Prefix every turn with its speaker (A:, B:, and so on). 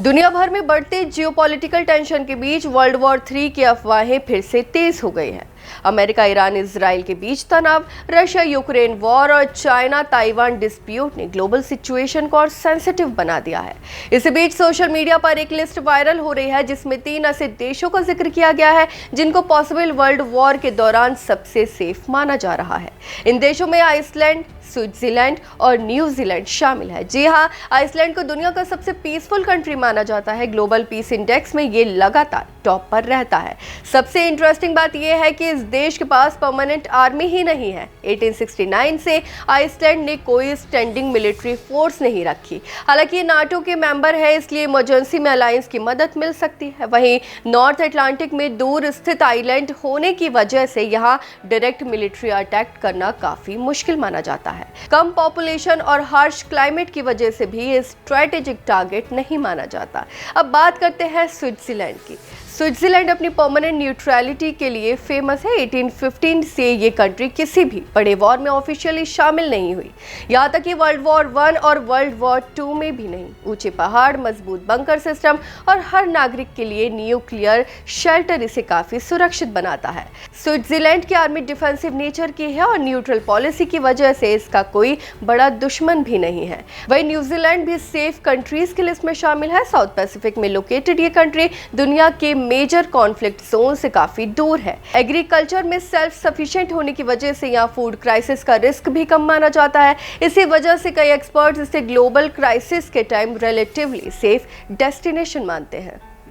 A: दुनिया भर में बढ़ते जियोपॉलिटिकल टेंशन के बीच वर्ल्ड वॉर 3 की अफवाहें फिर से तेज हो गई हैं। अमेरिका ईरान इजराइल के बीच तनाव, रशिया यूक्रेन वॉर और चाइना ताइवान डिस्प्यूट ने ग्लोबल सिचुएशन को और सेंसिटिव बना दिया है। इसी बीच सोशल मीडिया पर एक लिस्ट वायरल हो रही है जिसमें 3 ऐसे देशों का जिक्र किया गया है जिनको पॉसिबल वर्ल्ड वॉर के दौरान सबसे सेफ माना जा रहा है। इन देशों में आइसलैंड, स्विट्जरलैंड और न्यूजीलैंड शामिल है। जी हाँ, आइसलैंड को दुनिया का सबसे पीसफुल कंट्री माना जाता है। ग्लोबल पीस इंडेक्स में ये लगातार टॉप पर रहता है। सबसे इंटरेस्टिंग बात यह है कि इस देश के पास परमानेंट आर्मी ही नहीं है। 1869 से आइसलैंड ने कोई स्टैंडिंग मिलिट्री फोर्स नहीं रखी। हालांकि ये नाटो के मेंबर है, इसलिए इमरजेंसी में अलायंस की मदद मिल सकती है। वहीं नॉर्थ अटलांटिक में दूर स्थित आइलैंड होने की वजह से यहाँ डायरेक्ट मिलिट्री अटैक करना काफी मुश्किल माना जाता है। कम पॉपुलेशन और हार्श क्लाइमेट की वजह से भी ये स्ट्रेटेजिक टारगेट नहीं माना जाता। अब बात करते हैं स्विट्जरलैंड की। स्विट्जरलैंड अपनी परमानेंट न्यूट्रलिटी के लिए फेमस है। 1815 से ये कंट्री किसी भी बड़े वॉर में ऑफिशियली शामिल नहीं हुई, यहाँ तक कि वर्ल्ड वॉर 1 और वर्ल्ड वॉर 2 में भी नहीं। ऊंचे पहाड़, मजबूत बंकर सिस्टम और हर नागरिक के लिए न्यूक्लियर शेल्टर इसे काफी सुरक्षित बनाता है। स्विट्जरलैंड की आर्मी डिफेंसिव नेचर की है और न्यूट्रल पॉलिसी की वजह से इसका कोई बड़ा दुश्मन भी नहीं है। वही न्यूजीलैंड भी सेफ कंट्रीज की लिस्ट में शामिल है। साउथ पैसिफिक में लोकेटेड ये कंट्री दुनिया के मेजर कॉन्फ्लिक्ट जोन से काफी दूर है। एग्रीकल्चर में सेल्फ सफिशिएंट होने की वजह से यहाँ फूड क्राइसिस का रिस्क भी कम माना जाता है। इसी वजह से कई एक्सपर्ट्स इसे ग्लोबल क्राइसिस के टाइम रिलेटिवली सेफ डेस्टिनेशन मानते हैं।